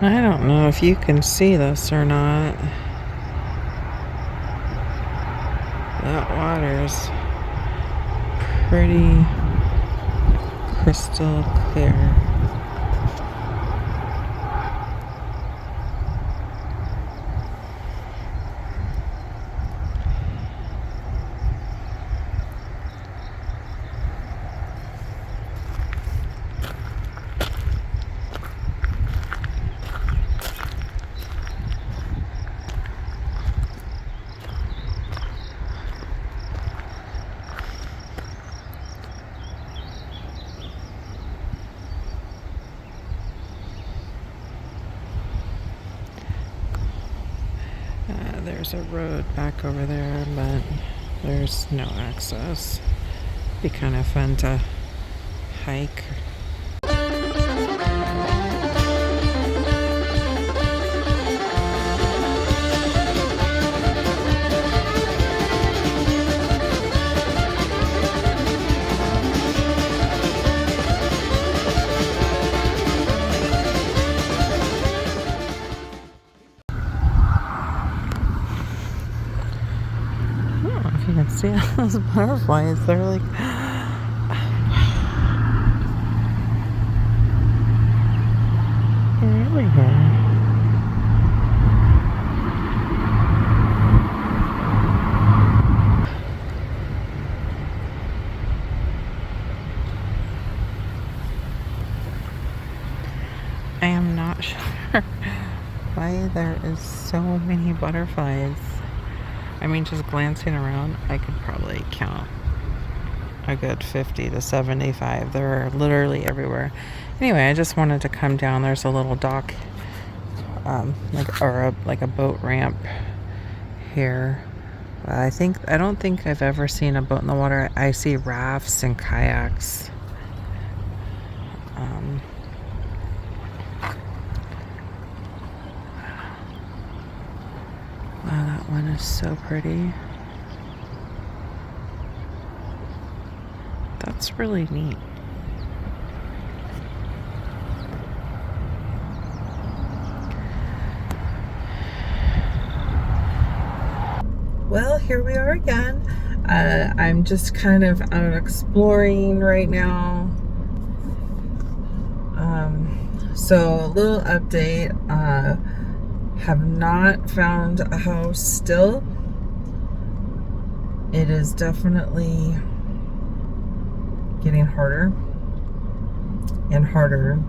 I don't know if you can see this or not. That water's pretty crystal clear. There's a road back over there, but there's no access. Be kind of fun to hike. If you can see those butterflies, they're like, they're everywhere. I am not sure why there is so many butterflies. I mean, just glancing around, I could probably count a good 50 to 75. They're literally everywhere. Anyway, I just wanted to come down. There's a little dock, like a boat ramp here. I don't think I've ever seen a boat in the water. I see rafts and kayaks. Wow, that one is so pretty. That's really neat. Well, here we are again. I'm just kind of out exploring right now. So a little update. Have not found a house still. It is definitely getting harder and harder.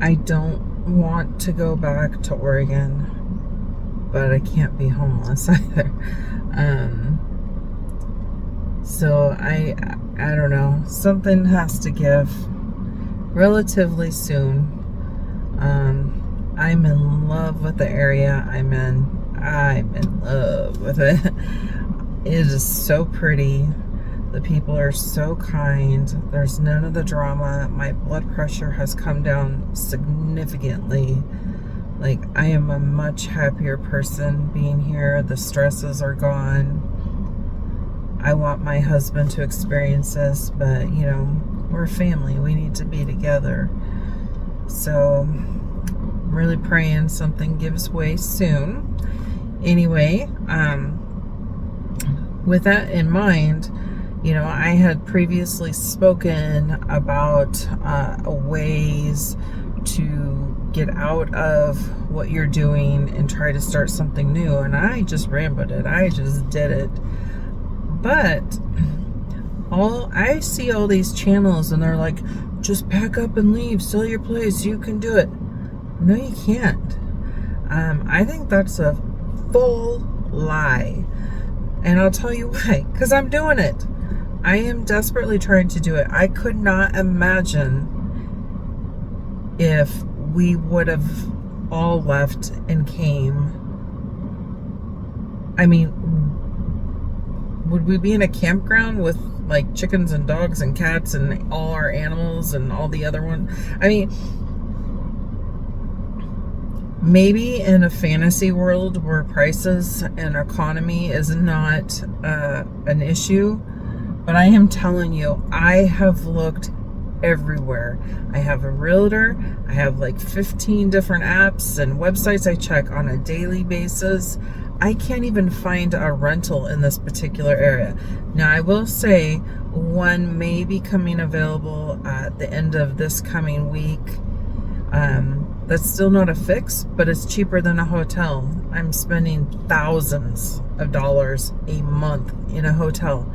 I don't want to go back to Oregon, but I can't be homeless either. So I don't know. Something has to give relatively soon. I'm in love with the area I'm in. I'm in love with it. It is so pretty. The people are so kind. There's none of the drama. My blood pressure has come down significantly. Like, I am a much happier person being here. The stresses are gone. I want my husband to experience this, but, you know, we're a family. We need to be together. So, I'm really praying something gives way soon. Anyway, with that in mind, you know, I had previously spoken about ways to get out of what you're doing and try to start something new, and I just rambled it. I just did it. But I see all these channels and they're like, just pack up and leave, sell your place, you can do it. No, you can't. I think that's a full lie. And I'll tell you why. Because I'm doing it. I am desperately trying to do it. I could not imagine if we would have all left and came. I mean, would we be in a campground with like chickens and dogs and cats and all our animals and all the other ones? I mean, maybe in a fantasy world where prices and economy is not an issue, but I am telling you, I have looked everywhere. I have a realtor. I have like 15 different apps and websites I check on a daily basis. I can't even find a rental in this particular area. Now, I will say one may be coming available at the end of this coming week. That's still not a fix, but it's cheaper than a hotel. I'm spending thousands of dollars a month in a hotel.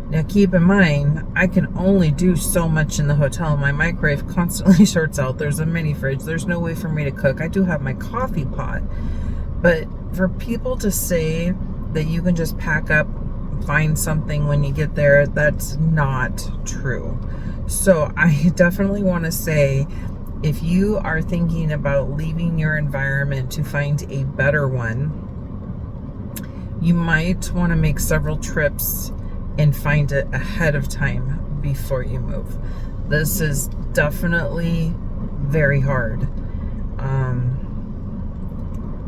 Now, keep in mind, I can only do so much in the hotel. My microwave constantly shorts out. There's a mini fridge. There's no way for me to cook. I do have my coffee pot. But for people to say that you can just pack up, find something when you get there, that's not true. So I definitely want to say, if you are thinking about leaving your environment to find a better one, you might want to make several trips and find it ahead of time before you move. This is definitely very hard.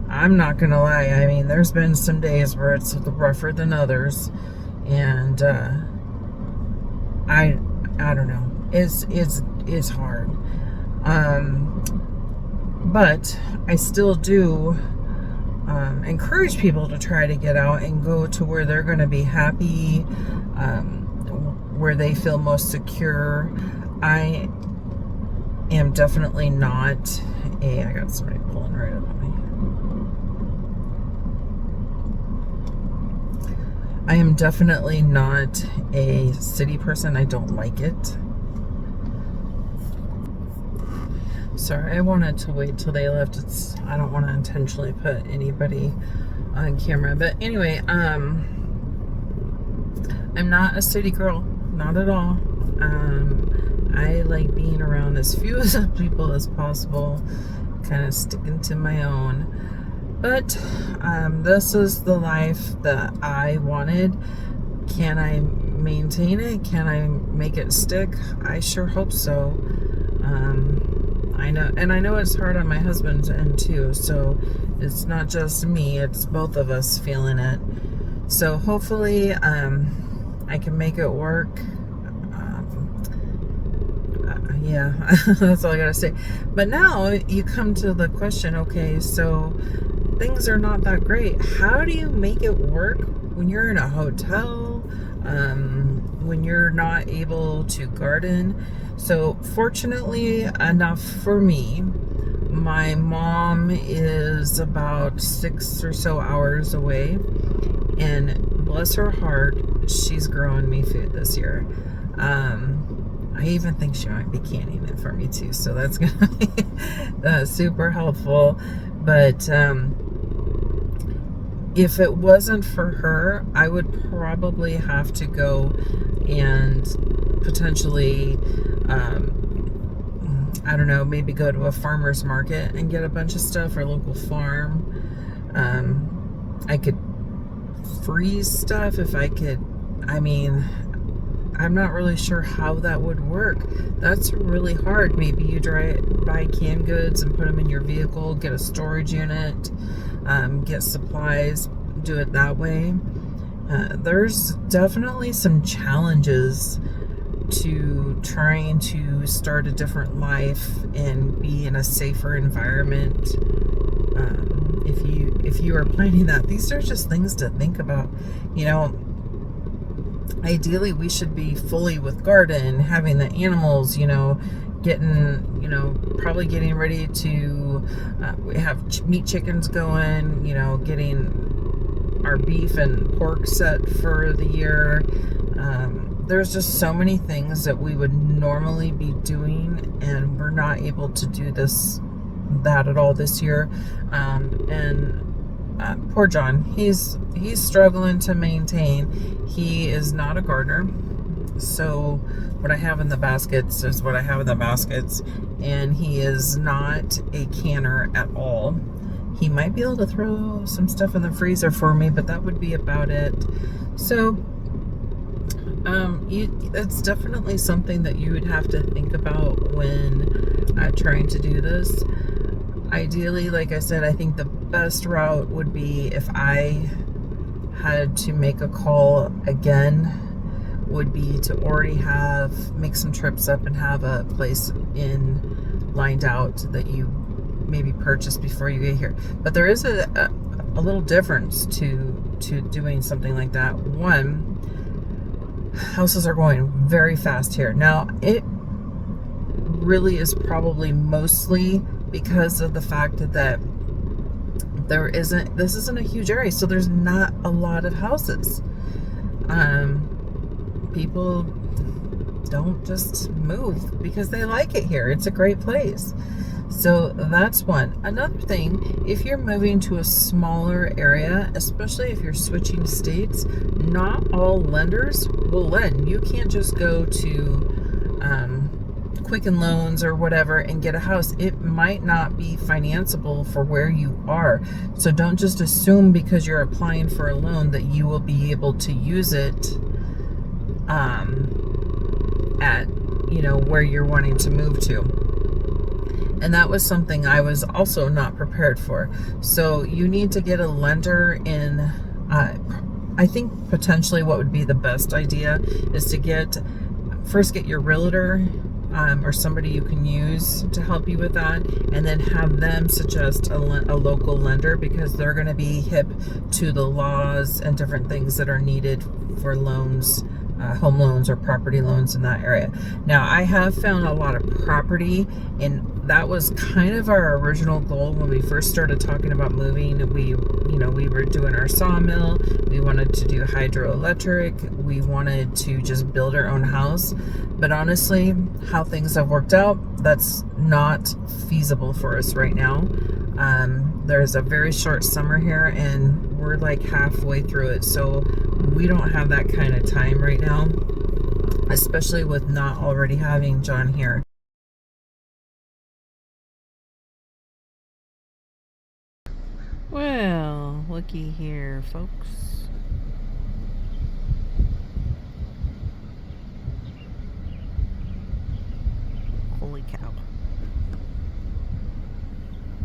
I'm not gonna lie, I mean, there's been some days where it's rougher than others, and I don't know, it's hard. But I still do encourage people to try to get out and go to where they're going to be happy, where they feel most secure. I am definitely not I got somebody pulling right up on me. I am definitely not a city person. I don't like it. Sorry, I wanted to wait till they left. I don't want to intentionally put anybody on camera. But anyway, I'm not a city girl. Not at all. I like being around as few people as possible, kind of sticking to my own. But this is the life that I wanted. Can I maintain it? Can I make it stick? I sure hope so. I know it's hard on my husband's end too, so it's not just me, it's both of us feeling it. So hopefully I can make it work. Yeah, that's all I gotta say. But now you come to the question, okay, so things are not that great. How do you make it work when you're in a hotel, when you're not able to garden? So fortunately enough for me, my mom is about 6 or so hours away, and bless her heart, she's growing me food this year. I even think she might be canning it for me too, so that's gonna be super helpful. But if it wasn't for her, I would probably have to go and potentially I don't know, maybe go to a farmer's market and get a bunch of stuff, or local farm. I could freeze stuff if I could. I mean, I'm not really sure how that would work. That's really hard. Maybe you buy canned goods and put them in your vehicle, get a storage unit, get supplies, do it that way. There's definitely some challenges to trying to start a different life and be in a safer environment. If you are planning that, these are just things to think about. You know, ideally we should be fully with garden, having the animals, you know, probably getting ready to we have meat chickens going, you know, getting our beef and pork set for the year. There's just so many things that we would normally be doing, and we're not able to do that at all this year. Poor John, he's struggling to maintain. He is not a gardener, so what I have in the baskets is what I have in the baskets, and he is not a canner at all. He might be able to throw some stuff in the freezer for me, but that would be about it. So it's definitely something that you would have to think about when trying to do this. Ideally, like I said, I think the best route would be if I had to make a call again would be to already make some trips up and have a place lined out that you maybe purchase before you get here. But there is a little difference to doing something like that. One, houses are going very fast here. Now, it really is probably mostly because of the fact that this isn't a huge area, so there's not a lot of houses. People don't just move because they like it here. It's a great place. So that's one. Another thing, if you're moving to a smaller area, especially if you're switching states, not all lenders will lend. You can't just go to Quicken Loans or whatever and get a house. It might not be financeable for where you are. So don't just assume because you're applying for a loan that you will be able to use it at where you're wanting to move to. And that was something I was also not prepared for. So you need to get a lender in. I think potentially what would be the best idea is to first get your realtor or somebody you can use to help you with that, and then have them suggest a local lender, because they're going to be hip to the laws and different things that are needed for loans, home loans or property loans in that area. Now, I have found a lot of property, and that was kind of our original goal when we first started talking about moving. We were doing our sawmill. We wanted to do hydroelectric. We wanted to just build our own house. But honestly, how things have worked out, that's not feasible for us right now. There's a very short summer here, and we're like halfway through it. So we don't have that kind of time right now, especially with not already having John here. Well, looky here, folks. Holy cow.